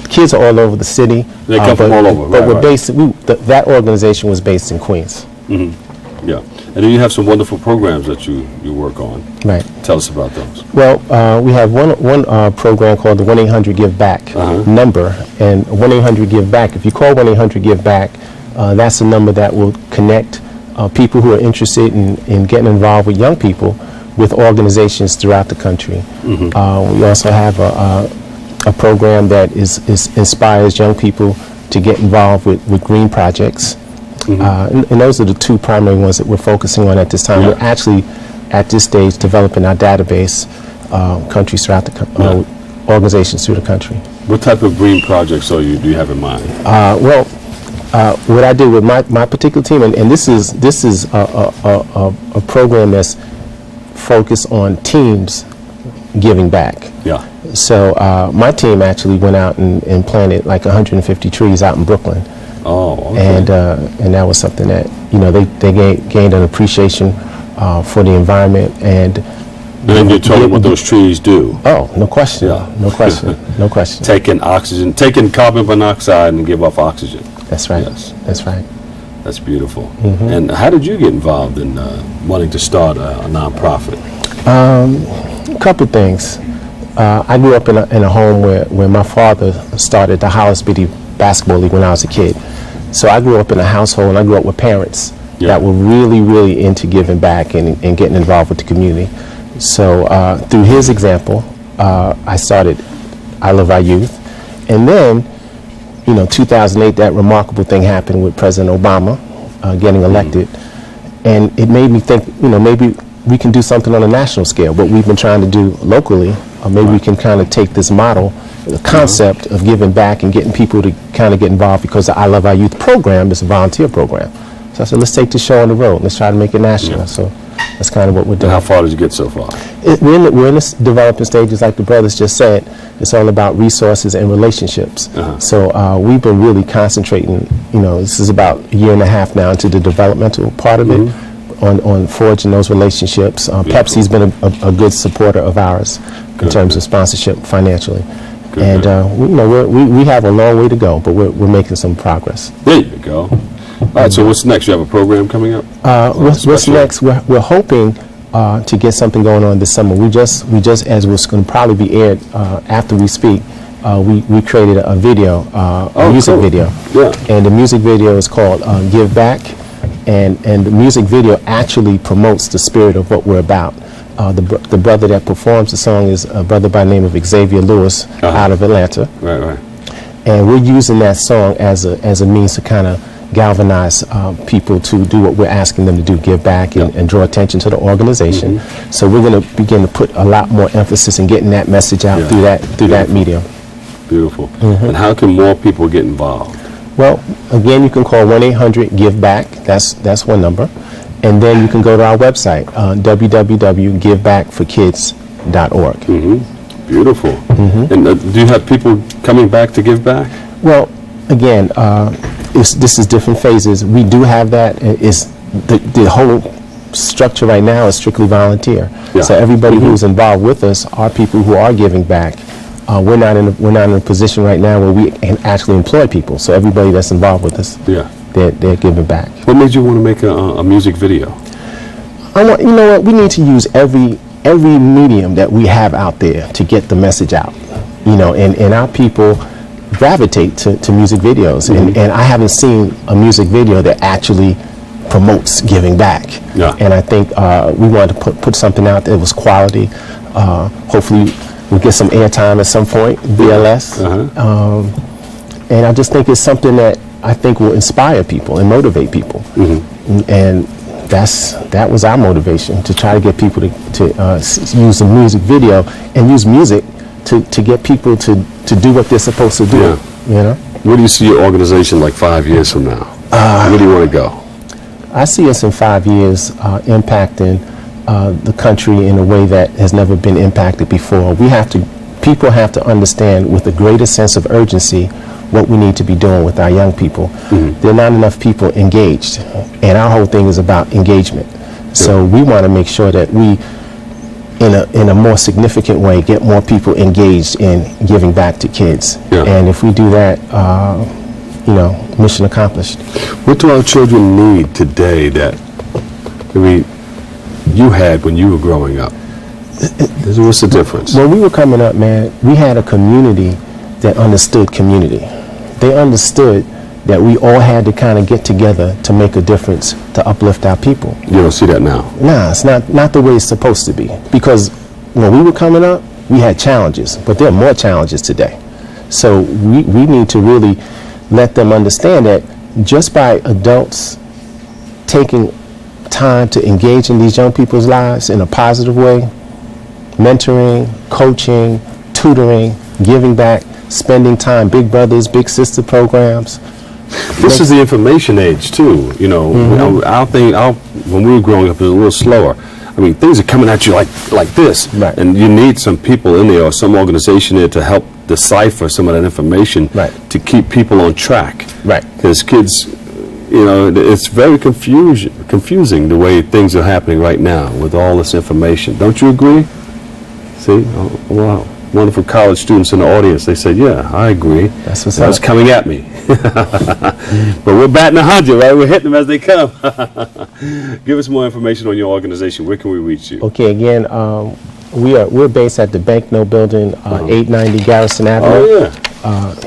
kids are all over the city. They come from all over, But right, we're based. That organization was based in Queens. Yeah. And then you have some wonderful programs that you work on. Right. Tell us about those. Well, we have one program called the 1-800-GIVE-BACK number, and 1-800-GIVE-BACK. If you call 1-800-GIVE-BACK, that's a number that will connect people who are interested in getting involved with young people with organizations throughout the country. We also have a program that inspires young people to get involved with green projects. And those are the two primary ones that we're focusing on at this time. We're actually, at this stage, developing our database, countries throughout the organizations through the country. What type of green projects do you have in mind? Well, what I do with my particular team, and this is a program that's focused on teams giving back. Yeah. So my team actually went out and planted like 150 trees out in Brooklyn. Oh, okay. And that was something that, they gained an appreciation for the environment. And you told them what those trees do. Oh, no question. Yeah. No question. No question. Taking carbon monoxide and give off oxygen. That's right. Yes. That's right. That's beautiful. And how did you get involved in wanting to start a nonprofit? A couple things. I grew up in a home where my father started the Hollis Bitty Basketball League when I was a kid. So I grew up in a household, and I grew up with parents that were really, really into giving back and getting involved with the community. So through his example, I started I Love Our Youth. And then, 2008, that remarkable thing happened with President Obama getting elected. And it made me think, maybe we can do something on a national scale. What we've been trying to do locally, maybe we can kind of take this model, the concept of giving back and getting people to kind of get involved, because the I Love Our Youth program is a volunteer program. So I said, let's take the show on the road. Let's try to make it national. So that's kind of what we're doing. How far did you get so far? We're in the developing stages, like the brothers just said. It's all about resources and relationships. So we've been really concentrating, this is about a year and a half now into the developmental part of it, on forging those relationships. Pepsi's been a good supporter of ours in terms of sponsorship financially. And we have a long way to go, but we're making some progress. There you go. All right, so what's next? You have a program coming up? What's next? We're hoping to get something going on this summer. We just as it's going to probably be aired after we speak, we created a video, a music video. Yeah. And the music video is called Give Back, and the music video actually promotes the spirit of what we're about. The brother that performs the song is a brother by the name of Xavier Lewis out of Atlanta. Right. And we're using that song as a means to kind of galvanize people to do what we're asking them to do, give back and draw attention to the organization. So we're going to begin to put a lot more emphasis in getting that message out through that medium. Beautiful. And how can more people get involved? Well, again, you can call 1-800-GIVE-BACK. That's one number. And then you can go to our website, www.givebackforkids.org. Beautiful. And do you have people coming back to give back? Well, again, this is different phases. We do have that. It's the whole structure right now is strictly volunteer. So everybody who's involved with us are people who are giving back. We're not in a position right now where we can actually employ people. So everybody that's involved with us, they're giving back. What made you want to make a music video? You know what? We need to use every medium that we have out there to get the message out. And our people gravitate to music videos, and I haven't seen a music video that actually promotes giving back. And I think we wanted to put something out that was quality. Hopefully we'll get some airtime at some point, BLS. And I just think it's something that I think will inspire people and motivate people. And that was our motivation, to try to get people to use the music video and use music to get people to do what they're supposed to do. Where do you see your organization like 5 years from now? Where do you want to go? I see us in 5 years impacting the country in a way that has never been impacted before. People have to understand with a greater sense of urgency what we need to be doing with our young people. There are not enough people engaged, and our whole thing is about engagement. So we want to make sure that we, in a more significant way, get more people engaged in giving back to kids. And if we do that, mission accomplished. What do our children need today that you had when you were growing up? What's the difference? When we were coming up, man, we had a community that understood community. They understood that we all had to kind of get together to make a difference, to uplift our people. You don't see that now? Nah, it's not the way it's supposed to be. Because when we were coming up, we had challenges, but there are more challenges today. So we need to really let them understand that just by adults taking time to engage in these young people's lives in a positive way, mentoring, coaching, tutoring, giving back, spending time, big brothers, big sister programs. This is the information age too. Our thing, when we were growing up, it was a little slower. I mean, things are coming at you like this, and you need some people in there or some organization there to help decipher some of that information to keep people on track. Because kids, it's very confusing the way things are happening right now with all this information. Don't you agree? See? Oh, wow. Wonderful college students in the audience. They said, yeah, I agree. That's what's That's coming at me. But we're batting 100, right? We're hitting them as they come. Give us more information on your organization. Where can we reach you? Okay, again, we're based at the Banknote Building, 890 Garrison Avenue,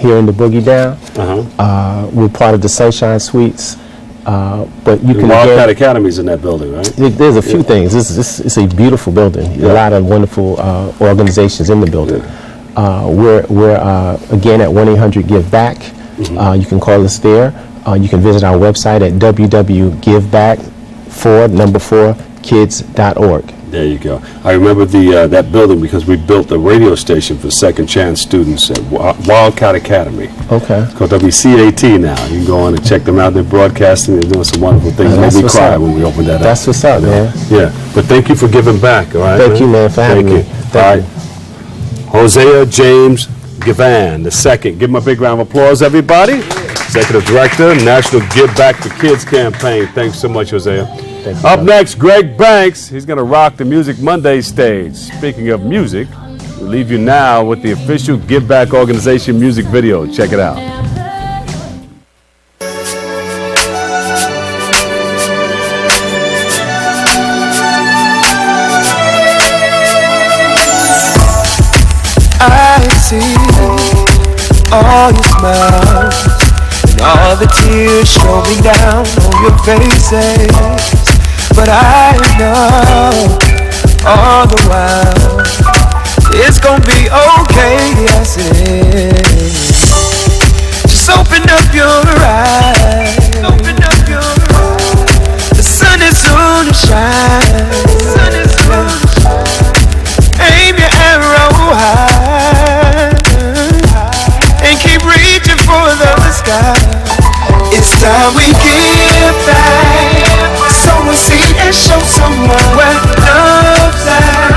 here in the Boogie Down. We're part of the Sunshine Suites. But you can Wildcat Academy's in that building, right? There's a few things. It's a beautiful building. A lot of wonderful organizations in the building. We're again at 1-800-GIVE-BACK. You can call us there. You can visit our website at www.giveback4 ahikids.org. There you go. I remember that building because we built a radio station for Second Chance students at Wildcat Academy. Okay. It's called WCAT now. You can go on and check them out. They're broadcasting. They're doing some wonderful things. That's Made me what's cry up. when we opened that up. That's what's up, man. Yeah. But thank you for giving back, all right? Thank you, man, for having me. All right. Hosea James Gavan II. Give him a big round of applause, everybody. Executive Director, National Give Back to Kids campaign. Thanks so much, Hosea. Up next, Greg Banks. He's going to rock the Music Monday stage. Speaking of music, we'll leave you now with the official Give Back Organization music video. Check it out. I see all your smiles and all the tears strolling down on your faces. But I know all the while it's gonna be okay, yes it is. Just open up your eyes. Open up your eyes. The sun is soon to shine. The sun is soon to shine. Aim your arrow high and keep reaching for the sky. It's time we give back. Sow a seed and show someone where love's at.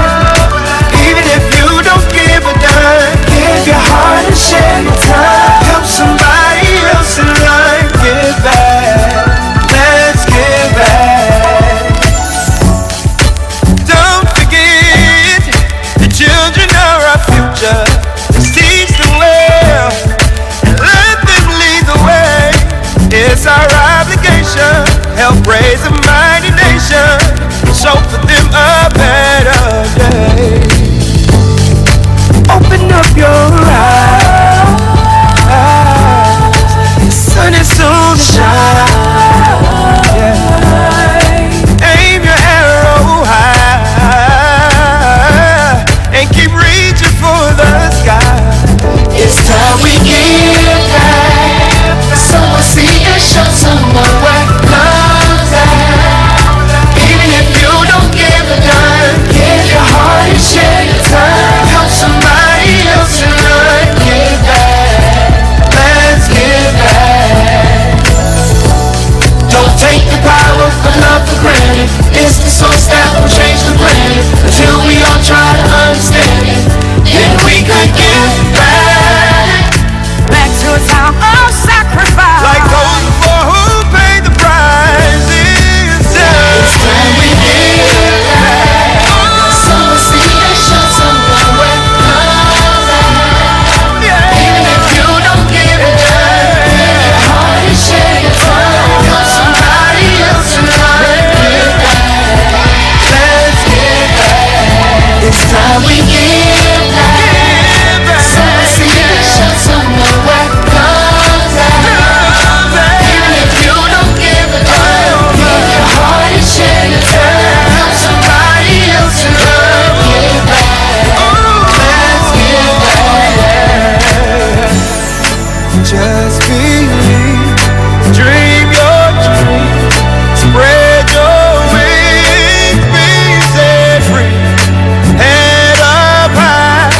Even if you don't give a dime, give your heart and share your time. Help somebody else in life. Give back. Let's give back. Don't forget, the children are our future. Let's teach them well and let them lead the way. It's our obligation. Help raise a mighty nation. Show for them a better day. Open up your eyes. The sun is soon to shine. Yeah. Aim your arrow high and keep reaching for the sky. It's time we give back. Sow a seed and show someone where love's at. Even if you don't give a dime, give your heart and share your time. Help somebody else in life. Give back. Let's give back. Don't take the power of love for granted. It's the source that will change the planet. Until we all try to understand it, then we could give back. Back to a time of sacrifice. Like those before who paid the price. It's time we give back. Sow a seed and show someone where love's at. Even if you don't give a dime, give your heart and share your time. Help somebody else in life. Give back. Let's give back. It's time we give back. Sow a seed and show someone where love's at. Even if you don't give a dime, give your heart and share your time. Help somebody else in life. Give back. Let's give back. Just believe, dream your dream, spread your wings, be set free. Head up high,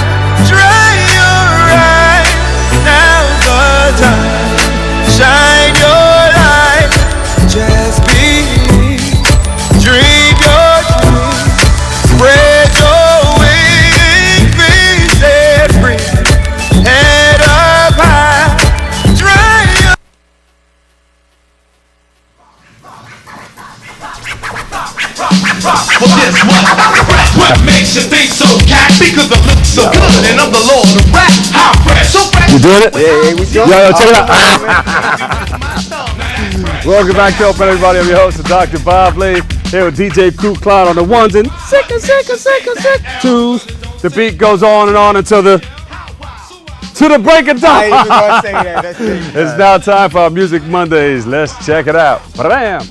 dry your eyes. Now's the time, shine your light. Just believe, dream your dream, spread your wings, be set free. Head up high, dry your. Well, guess what makes you think so cat? Because I look so good and I'm the Lord of rap. How fresh, so fresh. You doing it? Yeah, we doing Yo, it. check it out. Welcome back to Open, everybody. I'm your host, Dr. Bob Lee, here with DJ Coop Cloud on the ones and twos. The beat goes on and on until the break of dawn. I ain't even gonna say that. That's it. It's now time for our Music Mondays. Let's check it out. Bam!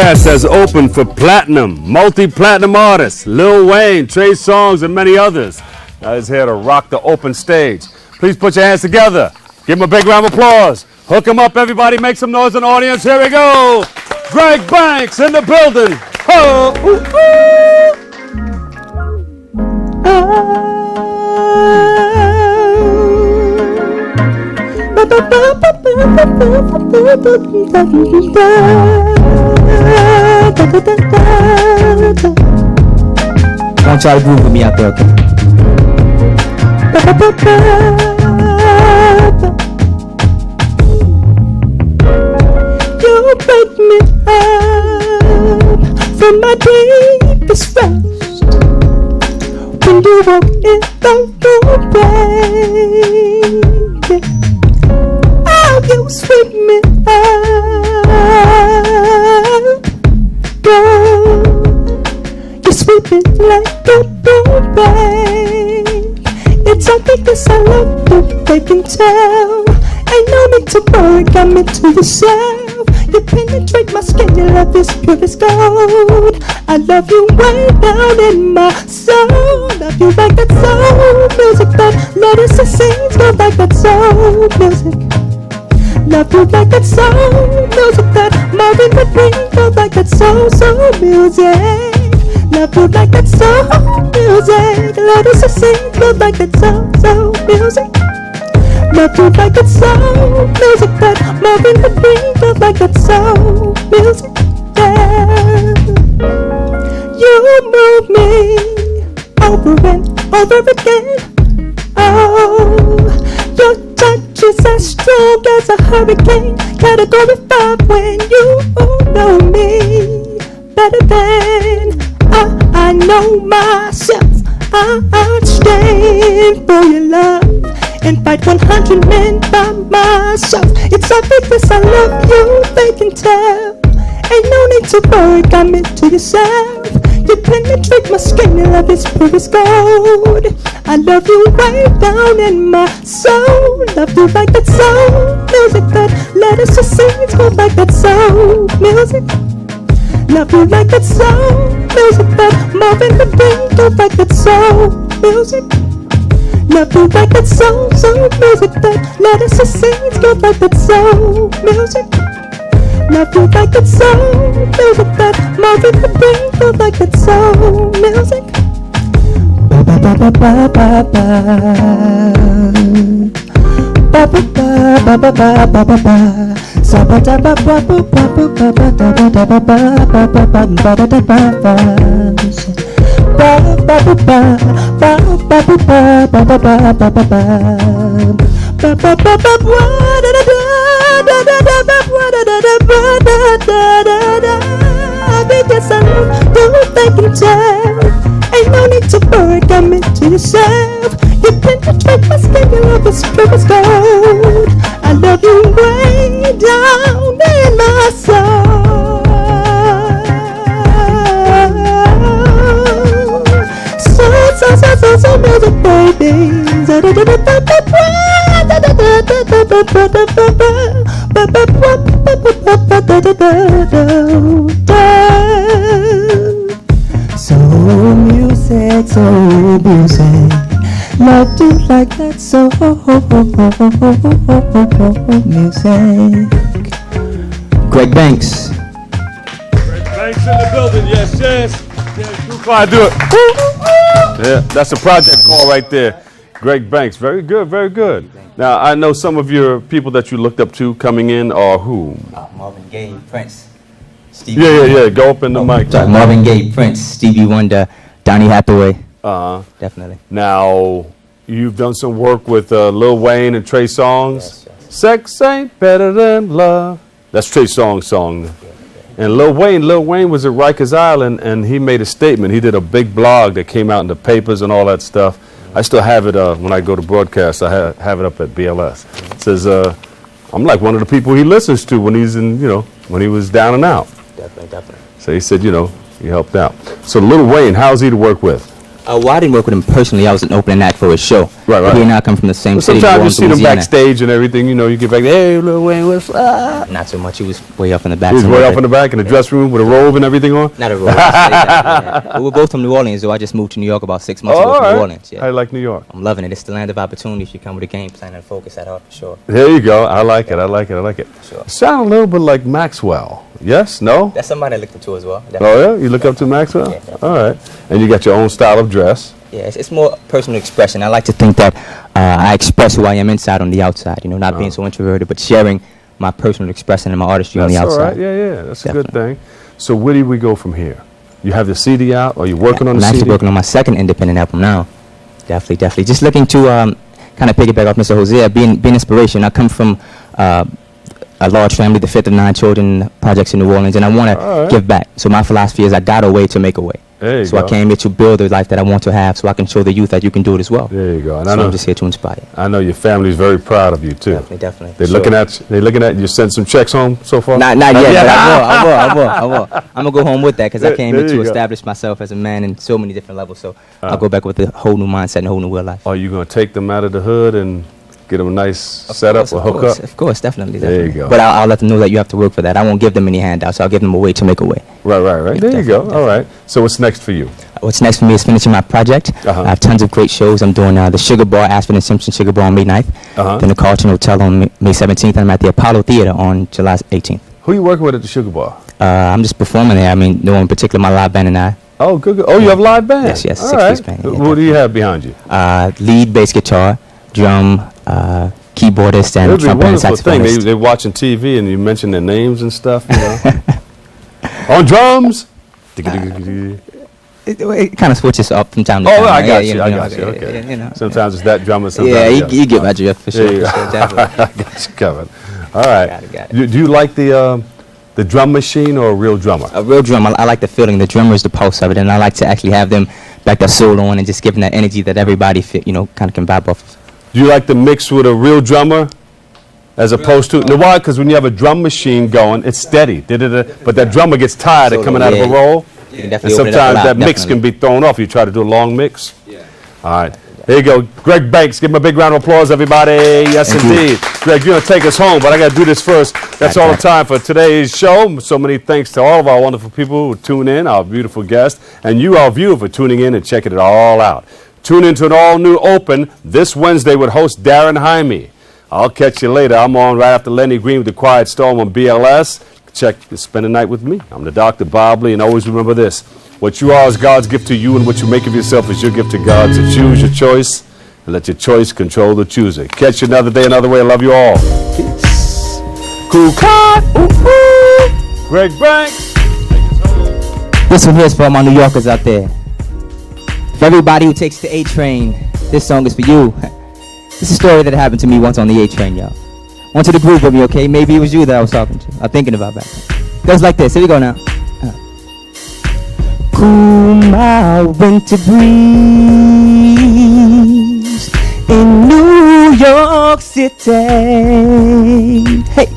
Broadcast has opened for platinum, multi-platinum artists, Lil Wayne, Trey Songz, and many others. Now he's here to rock the open stage. Please put your hands together. Give him a big round of applause. Hook him up, everybody. Make some noise in the audience. Here we go. Greg Banks in the building. Oh, ooh, I want y'all to groove with me out there, okay? You wake me up from my deepest rest when you walk in the doorway. Oh, you sweep me up, girl. You sweep it like a doorway. It's all because I love you, they can tell. Ain't no need to worry, got me to yourself. You penetrate my skin, your love is pure as gold. I love you way down in my soul. Love you like that soul music that let us sing. Go like that soul music. Love you like that soul music that Marvin would bring. Go like that soul music. Love you like that soul music. Let us sing. Go like that soul music. Love you like that soul music that Marvin would bring. Love like that soul music, yeah. You move me over and over again. Oh, your touch is as strong as a hurricane. Category 5 when you know me better than I know myself. I'd stand for your love and fight 100 men by myself. It's all because I love you, they can tell. Ain't no need to worry, got me to yourself. You penetrate my skin, your love is pure as gold. I love you way down in my soul. Love you like that soul music that let us sing. Go like that soul music. Love you like that soul music that Marvin would bring. Go like that soul music. Love you like that soul music that let us sing. Go like that soul music. Love you like that soul music that Marvin would bring. Go like that soul music. Ba ba ba ba ba ba ba. Ba ba ba ba ba ba ba ba ba. Sa ba da ba ba ba ba ba ba ba da da da ba ba ba ba ba ba da da ba ba. Ba ba ba ba ba ba ba ba ba ba ba ba ba ba ba ba ba ba da da da da da da ba da da da ba da da da da. Because I love you, they can tell. Ain't no need to worry, got me to yourself. You penetrate my skin, your love is pure as gold. I love you way down in my soul. So music, baby. Soul music, love you like that soul music. Greg Banks. Banks in the building, yes. Clyde, do it. Yeah, that's a project call right there. Greg Banks, very good, very good. Now, I know some of your people that you looked up to coming in are who? Marvin Gaye, Prince. Stevie Yeah. Go up in the mic. Marvin Gaye, Prince, Stevie Wonder, Donny Hathaway. Definitely. Now, you've done some work with Lil Wayne and Trey Songz. Yes. Sex ain't better than love. That's Trey Songz' song. And Lil Wayne was at Rikers Island, and he made a statement. He did a big blog that came out in the papers and all that stuff. I still have it when I go to broadcast. I have it up at BLS. It says, I'm like one of the people he listens to when he's in, when he was down and out. Definitely. So he said, he helped out. So Lil Wayne, how's he to work with? Well, I didn't work with him personally. I was an opening act for his show. Right. He and I come from the same Well, city. sometimes you New see them Orleans, Louisiana. backstage and everything. You know, you get back there, hey, Lil Wayne, what's up? Not so much. He was way up in the back. He was somewhere, way up but- in the back in the dressing room with a robe and everything on? Not a robe. Yeah. We're both from New Orleans, though. I just moved to New York about 6 months ago all from right. New Orleans. Yeah. I like New York. I'm loving it. It's the land of opportunity. If you come with a game plan and focus at heart, for sure. There you go. I like it. I like it. Sure. You sound a little bit like Maxwell. Yes? No? That's somebody I looked up to as well. Oh, yeah? You look up to Maxwell? Yeah. All right. And you got your own style of dress. Yeah, it's more personal expression. I like to think that I express who I am inside on the outside. You know, not being so introverted, but sharing my personal expression and my artistry on the That's all outside. right. Yeah. That's a good thing. So where do we go from here? You have the CD out, or you're working on I'm the CD? actually working on my second independent album now. Definitely. Just looking to kind of piggyback off Mr. Hosea, being inspiration. I come from a large family, the fifth of 9 children, projects in New Orleans, and I want to give back. So my philosophy is I got a way to make a way. There you So go. I came here to build the life that I want to have, so I can show the youth that you can do it as well. There you go. And So I know I'm just here to inspire. I know your family's very proud of you too. Definitely. They're looking at you. They're looking at you. Sent some checks home so far? Not yet, but I will. I'm gonna go home with that because I came here There to you go. establish myself as a man in so many different levels. So I'll go back with a whole new mindset and a whole new way of life. Are you going to take them out of the hood and get them a nice setup or hook up? Of course, definitely. There you go. But I'll let them know that you have to work for that. I won't give them any handouts. I'll give them a way to make a way. Right. There you go. All right. So what's next for you? What's next for me is finishing my project. I have tons of great shows. I'm doing the Sugar Bar, Ashford and Simpson Sugar Bar on May 9th. Then the Carlton Hotel on May 17th. And I'm at the Apollo Theater on July 18th. Who are you working with at the Sugar Bar? I'm just performing there. I mean, no one in particular, my live band and I. Oh, good. Oh, you have live band? Yes, All 6-piece band. Yeah, Who do you have behind you? Lead bass guitar, drum, keyboardist, and It would be a trumpet and wonderful thing. saxophonist. They're watching TV and you mention their names and stuff. You know? On drums? It kind of switches up from time to Oh, time. I right? got Yeah, you. I know, got you. yeah, Okay. you know. Sometimes it's that drummer. Sometimes Yeah, the other. you get my drift for sure. There you For go. sure, definitely. I got you covered. All right. Got it. Do you like the drum machine or a real drummer? A real drum. I like the feeling. The drummer is the pulse of it, and I like to actually have them back their soul on and just give them that energy that everybody kind of can vibe off of. Do you like to mix with a real drummer as opposed to... No, why? Because when you have a drum machine going, it's steady. But that drummer gets tired of coming out of a roll. You can And definitely open it up a sometimes lot, that mix definitely. can be thrown off. You try to do a long mix. Yeah. All right. There you go. Greg Banks. Give him a big round of applause, everybody. Yes, Thank you. indeed. Greg, you're going to take us home, but I got to do this first. That's all the time for today's show. So many thanks to all of our wonderful people who tune in, our beautiful guests, and you, our viewer, for tuning in and checking it all out. Tune into an all-new Open this Wednesday with host Darren Jaime. I'll catch you later. I'm on right after Lenny Green with The Quiet Storm on BLS. Spend the night with me. I'm the Dr. Bob Lee, and always remember this. What you are is God's gift to you, and what you make of yourself is your gift to God. So choose your choice, and let your choice control the choosing. Catch you another day, another way. I love you all. Peace. Cool cut. Ooh, Greg Banks. This one here is for all my New Yorkers out there. For everybody who takes the A train, this song is for you. This is a story that happened to me once on the A train, y'all. Want you to groove with me, okay? Maybe it was you that I was talking to, or thinking about back then. Goes like this. Here we go now. Cool my winter breeze in New York City. Hey,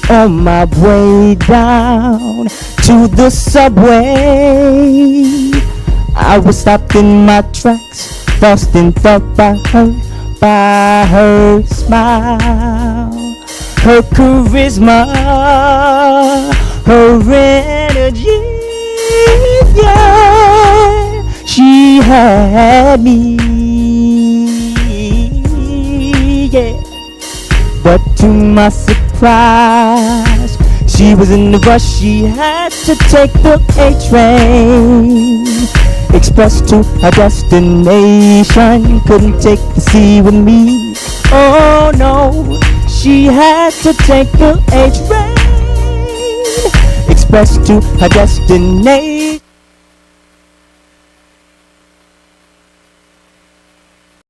on my way down to the subway, I was stopped in my tracks, lost in thought by her smile, her charisma, her energy. Yeah, she had me. Yeah, but to my surprise, she was in the rush. She had to take the A train, express to her destination. Couldn't take the C with me. Oh no, she had to take the A train, express to her destination.